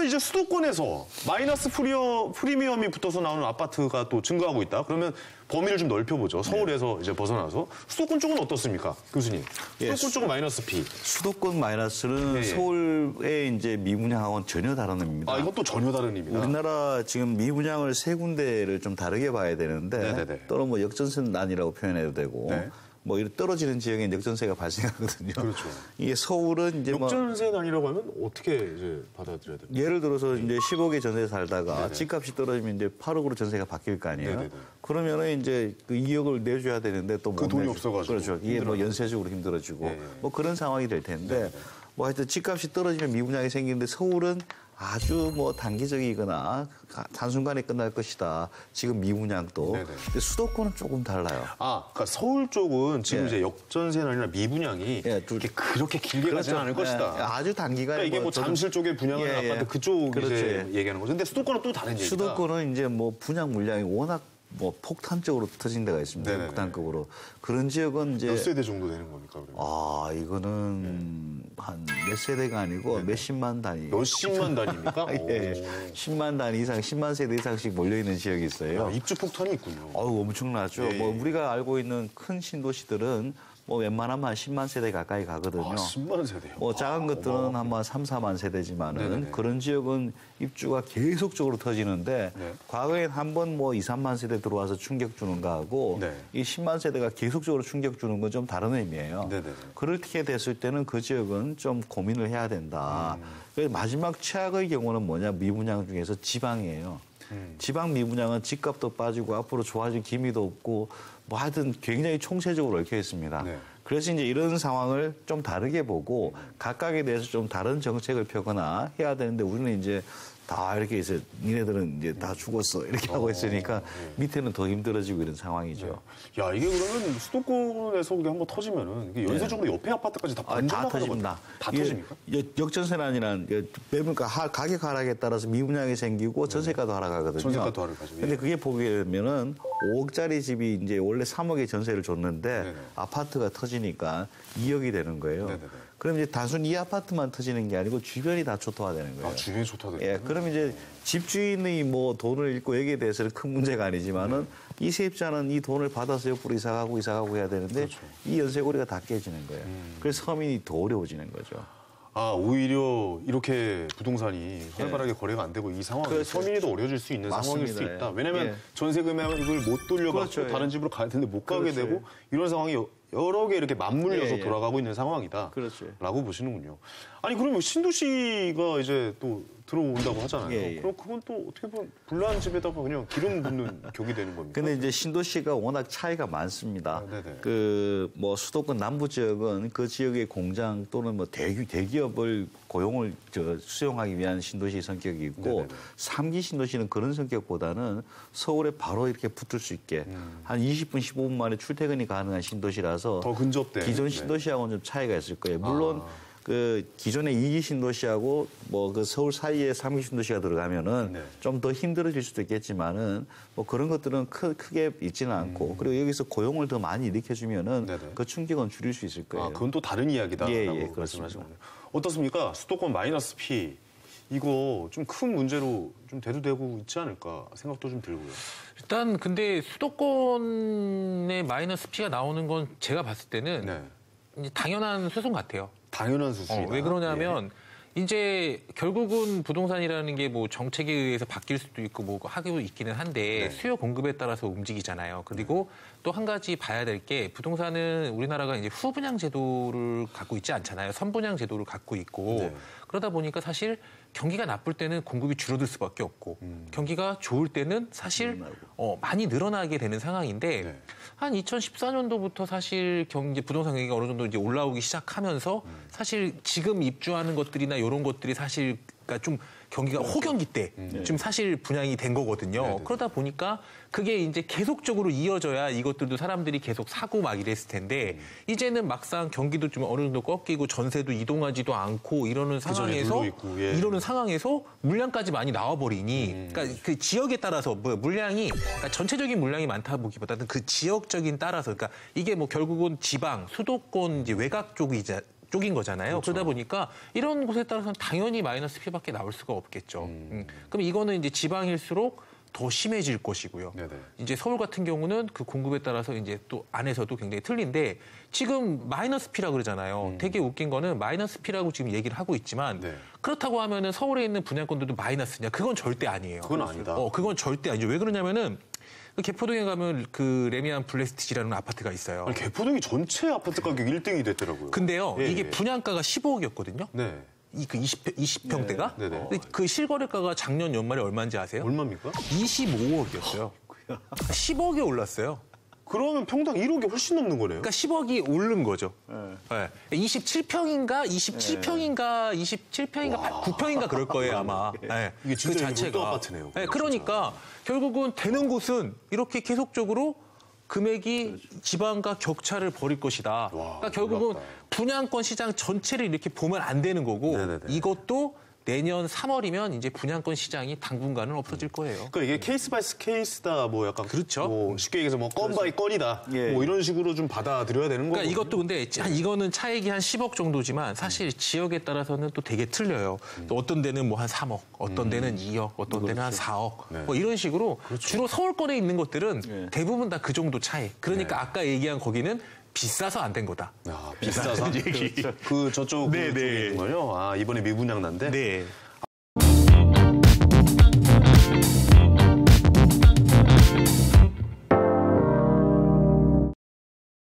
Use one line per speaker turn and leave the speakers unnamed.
이제 수도권에서 마이너스 프리미엄이 붙어서 나오는 아파트가 또 증가하고 있다. 그러면 범위를 좀 넓혀보죠. 서울에서 이제 벗어나서. 수도권 쪽은 어떻습니까? 교수님. 수도권 쪽은 마이너스 피.
수도권 마이너스는 서울의 이제 미분양하고는 전혀 다른 의미입니다.
아, 이건 또 전혀 다른 의미입니다.
우리나라 지금 미분양을 세 군데를 좀 다르게 봐야 되는데 또는 뭐 역전세난이라고 표현해도 되고 뭐 이런 떨어지는 지역에 역전세가 발생하거든요.
그렇죠.
이게 서울은 이제
역전세난이라고 하면 어떻게 이제 받아들여야 됩니까?
예를 들어서 이제 10억에 전세 살다가 집값이 떨어지면 이제 8억으로 전세가 바뀔 거 아니에요. 그러면은 이제 그 2억을 내줘야 되는데 또
그 돈이 없어가지고.
그렇죠. 이게 뭐 연쇄적으로 힘들어지고 뭐 그런 상황이 될 텐데 뭐 하여튼 집값이 떨어지면 미분양이 생기는데 서울은 아주 뭐 단기적이거나 단순간에 끝날 것이다. 지금 미분양도. 근데 수도권은 조금 달라요.
아, 그러니까 서울 쪽은 지금 이제 역전세난이나 미분양이 그렇게 길게 가지는 않을 것이다.
아주 단기간에.
그러니까 이게 뭐 잠실 쪽에 분양하는 아파트 그쪽 이제 얘기하는 거죠. 근데 수도권은 또 다른 얘기다.
수도권은 이제 뭐 분양 물량이 워낙 뭐 폭탄적으로 터진 데가 있습니다. 폭탄급으로. 그런 지역은 이제.
몇 세대 정도 되는 겁니까? 그러면?
아, 이거는 한 몇 세대가 아니고 몇십만 단위.
몇십만 단위입니까?
예. 10만 단위 이상, 10만 세대 이상씩 몰려있는 지역이 있어요.
아, 입주 폭탄이 있군요.
엄청나죠. 뭐 우리가 알고 있는 큰 신도시들은 뭐 웬만하면 한 10만 세대 가까이 가거든요.
아, 10만 세대요?
뭐 작은 것들은 한 3, 4만 세대지만은 그런 지역은 입주가 계속적으로 터지는데 과거엔 한 번 뭐 2, 3만 세대 들어와서 충격 주는 거하고 이 10만 세대가 계속적으로 충격 주는 건 좀 다른 의미예요. 그렇게 됐을 때는 그 지역은 좀 고민을 해야 된다. 그래서 마지막 최악의 경우는 뭐냐, 미분양 중에서 지방이에요. 지방 미분양은 집값도 빠지고 앞으로 좋아질 기미도 없고 뭐 하여튼 굉장히 총체적으로 얽혀 있습니다. 그래서 이제 이런 상황을 좀 다르게 보고 각각에 대해서 좀 다른 정책을 펴거나 해야 되는데 우리는 이제 다 이렇게 해서 니네들은 이제 다 죽었어 이렇게 하고 있으니까 밑에는 더 힘들어지고 이런 상황이죠.
야, 이게 그러면 수도권에서 그게 한번 터지면은 이게 연쇄적으로 옆에 아파트까지 다
다 터집니다.
다 터집니까?
역전세난이란 그러니까 가격 하락에 따라서 미분양이 생기고 전세가도 하락하거든요.
전세가도 하락하죠.
근데 그게 보게 되면은 5억짜리 집이 이제 원래 3억의 전세를 줬는데 아파트가 터지니까 2억이 되는 거예요. 그럼 이제 단순히 이 아파트만 터지는 게 아니고 주변이 다 초토화되는 거예요.
아, 주변이 초토화되는
거예요. 그럼 이제 집주인이 뭐 돈을 잃고 여기에 대해서는 큰 문제가 아니지만은 이 세입자는 이 돈을 받아서 옆으로 이사가고 해야 되는데 이 연쇄고리가 다 깨지는 거예요. 그래서 서민이 더 어려워지는 거죠.
아, 오히려 이렇게 부동산이 활발하게 거래가 안 되고 이 상황에 서민이 더 어려워질 수 있는 상황일 수 있다. 왜냐하면 전세 금액을 못 돌려받고 다른 집으로 가야 되는데 못 가게 되고 이런 상황이 여러 개 이렇게 맞물려서 돌아가고 있는 상황이다. 라고 보시는군요. 아니, 그러면 신도시가 이제 또 들어온다고 하잖아요. 그럼 그건 또 어떻게 보면 불난 집에다가 그냥 기름 붓는 격이 되는 겁니까?
근데 이제 신도시가 워낙 차이가 많습니다. 그 뭐 수도권 남부 지역은 그 지역의 공장 또는 뭐 대기업을 고용을 수용하기 위한 신도시 성격이 있고 3기 신도시는 그런 성격보다는 서울에 바로 이렇게 붙을 수 있게 한 20분, 15분 만에 출퇴근이 가능한 신도시라서
더 근접된
기존 신도시하고는 좀 차이가 있을 거예요. 물론 그 기존의 2기 신도시하고 뭐 그 서울 사이에 3기 신도시가 들어가면은 좀 더 힘들어질 수도 있겠지만은 뭐 그런 것들은 크게 있지는 않고 그리고 여기서 고용을 더 많이 일으켜주면은 그 충격은 줄일 수 있을 거예요.
아, 그건 또 다른 이야기다라고 말씀하시는 거예요. 어떻습니까? 수도권 마이너스 피 이거 좀 큰 문제로 좀 대두되고 있지 않을까 생각도 좀 들고요.
일단 근데 수도권의 마이너스 피가 나오는 건 제가 봤을 때는 이제 당연한 수순 같아요.
당연한 수순이다.
왜 그러냐면 이제 결국은 부동산이라는 게 뭐 정책에 의해서 바뀔 수도 있고 뭐 하기도 있기는 한데 수요 공급에 따라서 움직이잖아요. 그리고 또 한 가지 봐야 될 게 부동산은 우리나라가 이제 후분양 제도를 갖고 있지 않잖아요. 선분양 제도를 갖고 있고 그러다 보니까 사실 경기가 나쁠 때는 공급이 줄어들 수밖에 없고 경기가 좋을 때는 사실 많이 늘어나게 되는 상황인데 한 2014년도부터 사실 부동산 경기가 어느 정도 이제 올라오기 시작하면서 사실 지금 입주하는 것들이나 이런 것들이 사실 그러니까 좀 경기가 호경기 때 좀 사실 분양이 된 거거든요. 그러다 보니까 그게 이제 계속적으로 이어져야 이것들도 사람들이 계속 사고 막 이랬을 텐데 이제는 막상 경기도 좀 어느 정도 꺾이고 전세도 이동하지도 않고 이러는 상황에서 물량까지 많이 나와버리니 그러니까 그 지역에 따라서 물량이 그러니까 전체적인 물량이 많다 보기보다는 그 지역적인 따라서 그러니까 이게 뭐 결국은 지방, 수도권 이제 외곽 쪽이 이제 쪽인 거잖아요. 그러다 보니까 이런 곳에 따라서는 당연히 마이너스 P밖에 나올 수가 없겠죠. 그럼 이거는 이제 지방일수록 더 심해질 것이고요. 네네. 이제 서울 같은 경우는 그 공급에 따라서 이제 또 안에서도 굉장히 틀린데 지금 마이너스 P라고 그러잖아요. 되게 웃긴 거는 마이너스 P라고 지금 얘기를 하고 있지만
네.
그렇다고 하면은 서울에 있는 분양권들도 마이너스냐? 그건 절대 아니에요.
그건 아니다.
그건 절대 아니죠. 왜 그러냐면은 그 개포동에 가면 그 레미안 블레스티지라는 아파트가 있어요.
아니, 개포동이 전체 아파트 가격 1등이 됐더라고요.
근데요, 이게 분양가가 15억이었거든요.
네.
그 20평대가?
네.
근데 그 실거래가가 작년 연말에 얼마인지 아세요?
얼마입니까?
25억이었어요. 10억이 올랐어요.
그러면 평당 1억이 훨씬 넘는 거네요.
그러니까 10억이 오른 거죠. 네. 27평인가 27평인가 9평인가 그럴 거예요 아마. 네.
이게 진짜
그 자체가
롯데 아파트네요.
네, 그러니까 결국은 되는 곳은 이렇게 계속적으로 금액이 지방과 격차를 벌일 것이다. 그러니까 결국은
놀랍다.
분양권 시장 전체를 이렇게 보면 안 되는 거고
네네네.
이것도 내년 3월이면 이제 분양권 시장이 당분간은 없어질 거예요.
그러니까 이게 케이스 바이 케이스다, 뭐 약간
그렇죠.
뭐 쉽게 얘기해서 뭐 건 바이 건이다, 뭐 이런 식으로 좀 받아들여야 되는 거고.
그러니까 이것도 근데 이거는 차액이 한 10억 정도지만 사실 지역에 따라서는 또 되게 틀려요. 또 어떤 데는 뭐 한 3억, 어떤 데는 2억, 어떤 데는 한 4억, 뭐 이런 식으로 주로 서울권에 있는 것들은 대부분 다 그 정도 차이. 그러니까 아까 얘기한 거기는 비싸서 안 된 거다.
비싸서? 그 저쪽
네네.
쪽이군요. 이번에 미분양 난데.
네.